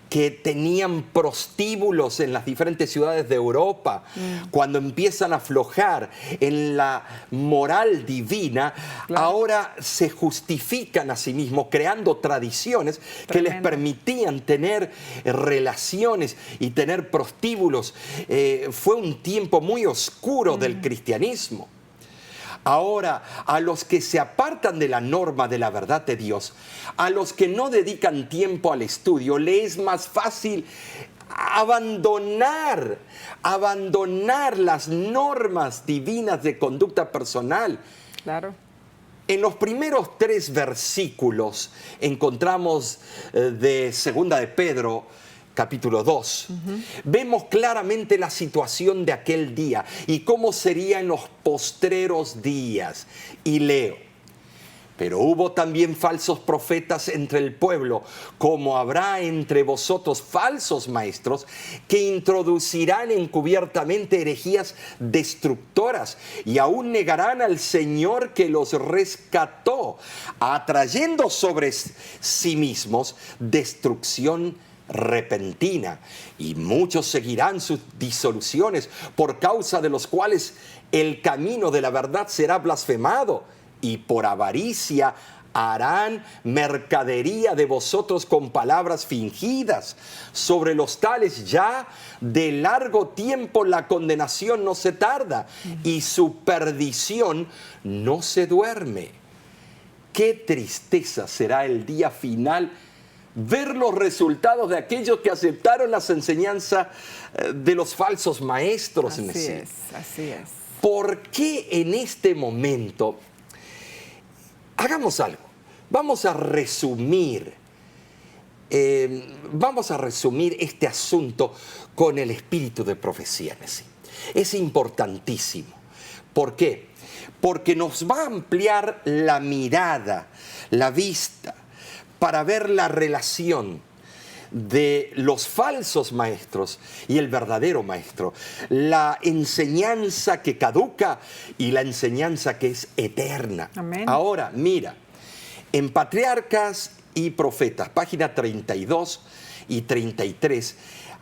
que tenían prostíbulos en las diferentes ciudades de Europa. Cuando empiezan a aflojar en la moral divina, ahora se justifican a sí mismos creando tradiciones que les permitían tener relaciones y tener prostíbulos. Fue un tiempo muy oscuro del cristianismo. Ahora, a los que se apartan de la norma de la verdad de Dios, a los que no dedican tiempo al estudio, le es más fácil abandonar las normas divinas de conducta personal. Claro. En los primeros 3 versículos encontramos de Segunda de Pedro, capítulo 2, vemos claramente la situación de aquel día y cómo sería en los postreros días. Y leo: pero hubo también falsos profetas entre el pueblo, como habrá entre vosotros falsos maestros, que introducirán encubiertamente herejías destructoras y aún negarán al Señor que los rescató, atrayendo sobre sí mismos destrucción repentina, y muchos seguirán sus disoluciones, por causa de los cuales el camino de la verdad será blasfemado, y por avaricia harán mercadería de vosotros con palabras fingidas. Sobre los tales ya de largo tiempo la condenación no se tarda, y su perdición no se duerme. Qué tristeza será el día final ver los resultados de aquellos que aceptaron las enseñanzas de los falsos maestros. Así es. ¿Por qué en este momento? Hagamos algo. Vamos a resumir este asunto con el espíritu de profecía. Es importantísimo. ¿Por qué? Porque nos va a ampliar la mirada, la vista, para ver la relación de los falsos maestros y el verdadero maestro, la enseñanza que caduca y la enseñanza que es eterna. Amén. Ahora, mira, en Patriarcas y Profetas, página 32 y 33,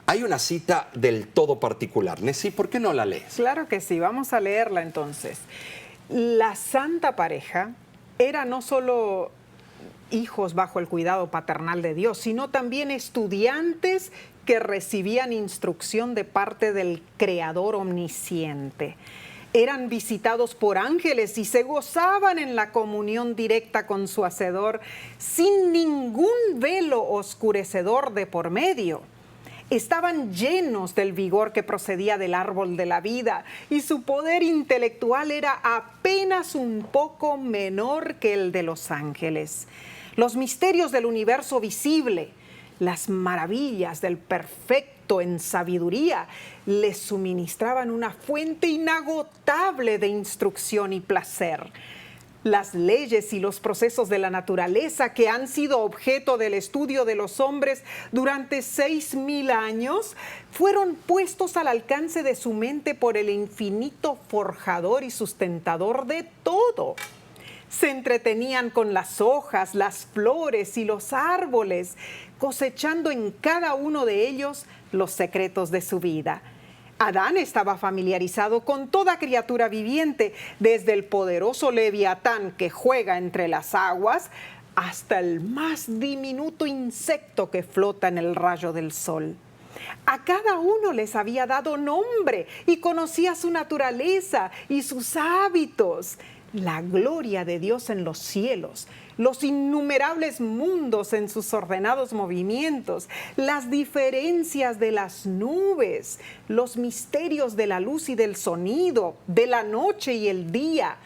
hay una cita del todo particular. Nessie, ¿por qué no la lees? Claro que sí, vamos a leerla entonces. La santa pareja era no solo hijos bajo el cuidado paternal de Dios, sino también estudiantes que recibían instrucción de parte del Creador omnisciente. Eran visitados por ángeles y se gozaban en la comunión directa con su Hacedor sin ningún velo oscurecedor de por medio. Estaban llenos del vigor que procedía del árbol de la vida y su poder intelectual era apenas un poco menor que el de los ángeles. Los misterios del universo visible, las maravillas del perfecto en sabiduría, les suministraban una fuente inagotable de instrucción y placer. Las leyes y los procesos de la naturaleza que han sido objeto del estudio de los hombres durante 6.000 años fueron puestos al alcance de su mente por el infinito forjador y sustentador de todo. Se entretenían con las hojas, las flores y los árboles, cosechando en cada uno de ellos los secretos de su vida. Adán estaba familiarizado con toda criatura viviente, desde el poderoso leviatán que juega entre las aguas hasta el más diminuto insecto que flota en el rayo del sol. A cada uno les había dado nombre y conocía su naturaleza y sus hábitos. La gloria de Dios en los cielos, los innumerables mundos en sus ordenados movimientos, las diferencias de las nubes, los misterios de la luz y del sonido, de la noche y el día.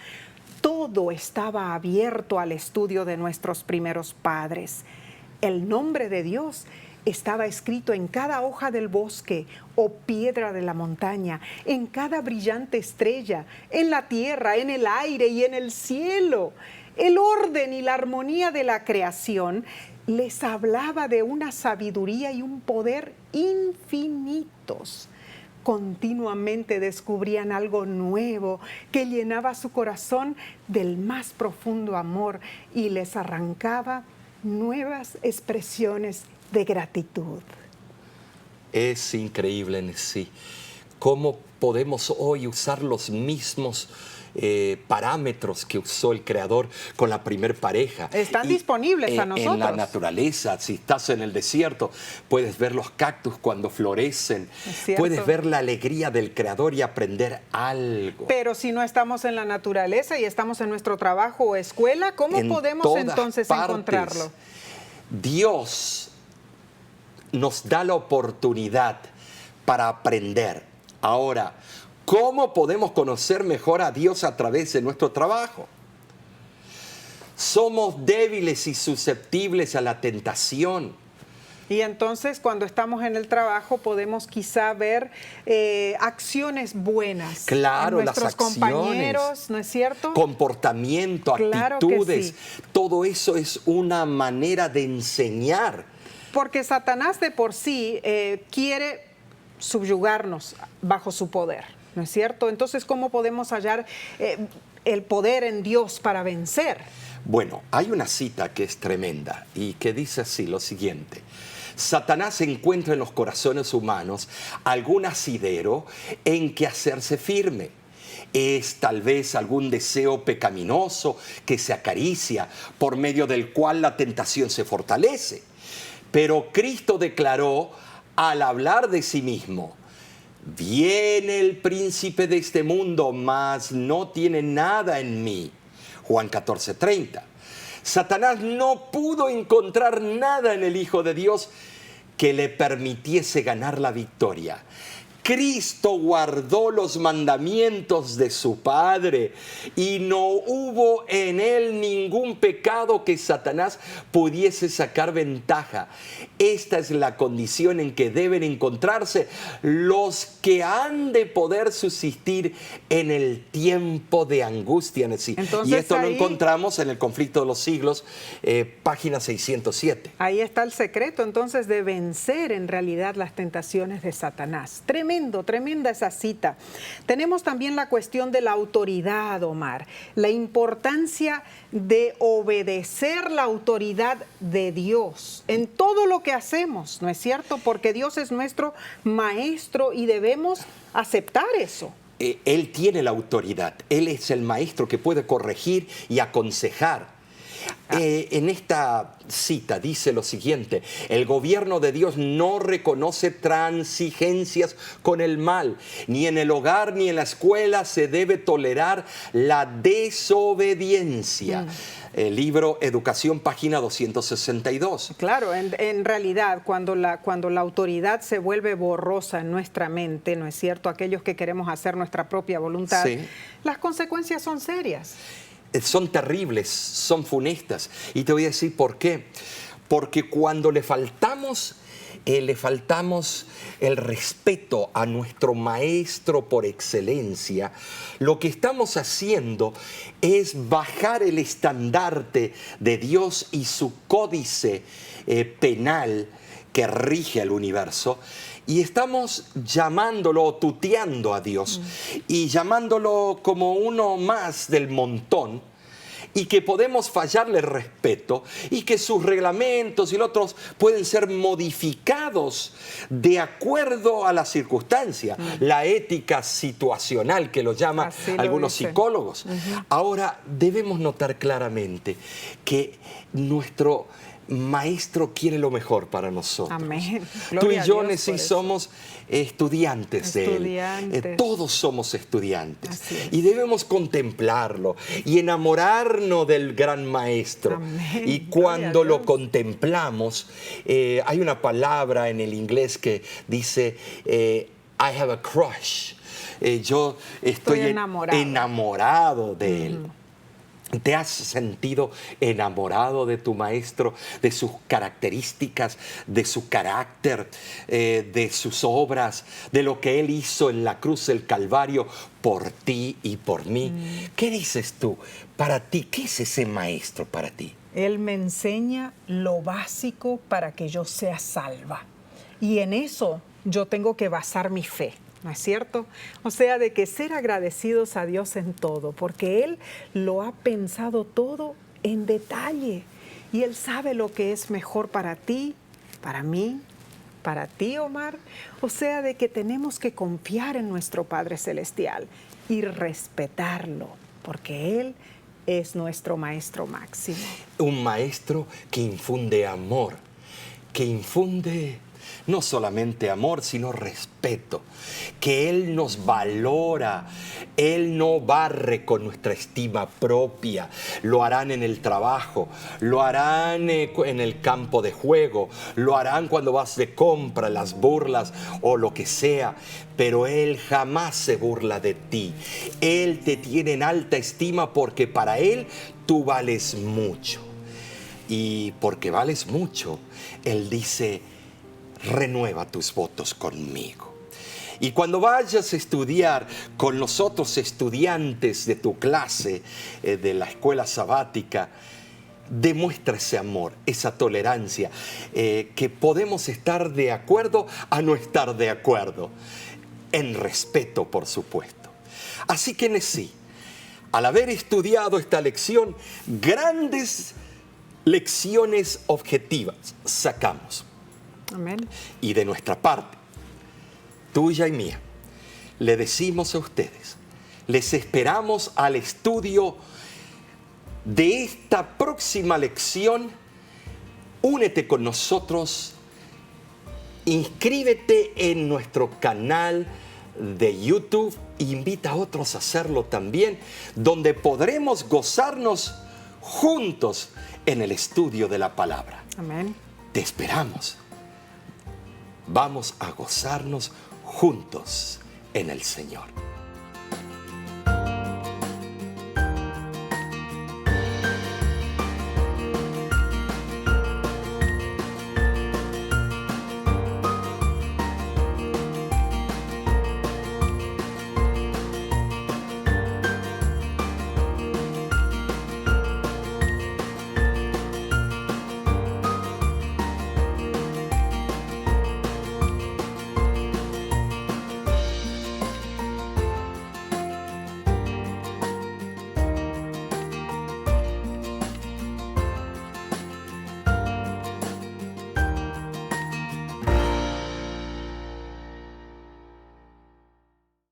Todo estaba abierto al estudio de nuestros primeros padres. El nombre de Dios estaba escrito en cada hoja del bosque o piedra de la montaña, en cada brillante estrella, en la tierra, en el aire y en el cielo. El orden y la armonía de la creación les hablaba de una sabiduría y un poder infinitos. Continuamente descubrían algo nuevo que llenaba su corazón del más profundo amor y les arrancaba nuevas expresiones de gratitud. Es increíble en sí cómo podemos hoy usar los mismos parámetros que usó el Creador con la primer pareja. Están disponibles a nosotros. En la naturaleza, si estás en el desierto, puedes ver los cactus cuando florecen, puedes ver la alegría del Creador y aprender algo. Pero si no estamos en la naturaleza y estamos en nuestro trabajo o escuela, ¿cómo podemos entonces encontrarlo? Dios nos da la oportunidad para aprender. Ahora, ¿cómo podemos conocer mejor a Dios a través de nuestro trabajo? Somos débiles y susceptibles a la tentación. Y entonces cuando estamos en el trabajo podemos quizá ver acciones buenas. Claro, en nuestros compañeros, ¿no es cierto? Comportamiento, claro, actitudes. que sí. Todo eso es una manera de enseñar. Porque Satanás de por sí quiere subyugarnos bajo su poder, ¿no es cierto? Entonces, ¿cómo podemos hallar el poder en Dios para vencer? Bueno, hay una cita que es tremenda y que dice así lo siguiente: Satanás encuentra en los corazones humanos algún asidero en que hacerse firme. Es tal vez algún deseo pecaminoso que se acaricia, por medio del cual la tentación se fortalece. Pero Cristo declaró al hablar de sí mismo: viene el príncipe de este mundo, mas no tiene nada en mí. Juan 14:30. Satanás no pudo encontrar nada en el Hijo de Dios que le permitiese ganar la victoria. Cristo guardó los mandamientos de su Padre y no hubo en él ningún pecado que Satanás pudiese sacar ventaja. Esta es la condición en que deben encontrarse los que han de poder subsistir en el tiempo de angustia. Entonces, y esto lo encontramos en el Conflicto de los Siglos, página 607. Ahí está el secreto entonces de vencer en realidad las tentaciones de Satanás. Tremenda esa cita. Tenemos también la cuestión de la autoridad, Omar, la importancia de obedecer la autoridad de Dios en todo lo que hacemos, ¿no es cierto? Porque Dios es nuestro maestro y debemos aceptar eso. Él tiene la autoridad, Él es el maestro que puede corregir y aconsejar. En esta cita dice lo siguiente: el gobierno de Dios no reconoce transigencias con el mal, ni en el hogar ni en la escuela se debe tolerar la desobediencia. El libro Educación, página 262. Claro, en realidad, cuando la autoridad se vuelve borrosa en nuestra mente, ¿no es cierto? Aquellos que queremos hacer nuestra propia voluntad, sí, las consecuencias son serias. Son terribles, son funestas. Y te voy a decir por qué. Porque cuando le faltamos el respeto a nuestro maestro por excelencia, lo que estamos haciendo es bajar el estandarte de Dios y su códice penal que rige el universo, y estamos llamándolo o tuteando a Dios y llamándolo como uno más del montón, y que podemos fallarle respeto y que sus reglamentos y los otros pueden ser modificados de acuerdo a la circunstancia, la ética situacional que lo llaman algunos psicólogos. Ahora, debemos notar claramente que nuestro Maestro quiere lo mejor para nosotros. Amén. Tú Gloria y a yo, Dios Nesí, por eso. somos estudiantes de Él. Estudiantes. Todos somos estudiantes. Así es. Y debemos contemplarlo y enamorarnos del gran Maestro. Amén. Y Gloria cuando a lo Dios. contemplamos, hay una palabra en el inglés que dice, I have a crush. Yo estoy enamorado de Él. ¿Te has sentido enamorado de tu Maestro, de sus características, de su carácter, de sus obras, de lo que Él hizo en la cruz del Calvario por ti y por mí? ¿Qué dices tú? Para ti, ¿qué es ese Maestro para ti? Él me enseña lo básico para que yo sea salva. Y en eso yo tengo que basar mi fe. ¿No es cierto? O sea, de que ser agradecidos a Dios en todo, porque Él lo ha pensado todo en detalle y Él sabe lo que es mejor para ti, para mí, para ti, Omar. O sea, de que tenemos que confiar en nuestro Padre Celestial y respetarlo, porque Él es nuestro Maestro máximo. Un Maestro que infunde amor, que infunde no solamente amor, sino respeto, que Él nos valora, Él no barre con nuestra estima propia, lo harán en el trabajo, lo harán en el campo de juego, lo harán cuando vas de compra, las burlas o lo que sea, pero Él jamás se burla de ti, Él te tiene en alta estima porque para Él tú vales mucho, y porque vales mucho, Él dice, renueva tus votos conmigo. Y cuando vayas a estudiar con los otros estudiantes de tu clase, de la escuela sabática, demuestra ese amor, esa tolerancia, que podemos estar de acuerdo a no estar de acuerdo, en respeto, por supuesto. Así que, Nesí, al haber estudiado esta lección, grandes lecciones objetivas sacamos. Amén. Y de nuestra parte, tuya y mía, le decimos a ustedes, les esperamos al estudio de esta próxima lección. Únete con nosotros, inscríbete en nuestro canal de YouTube, invita a otros a hacerlo también, donde podremos gozarnos juntos en el estudio de la palabra. Amén. Te esperamos. Vamos a gozarnos juntos en el Señor.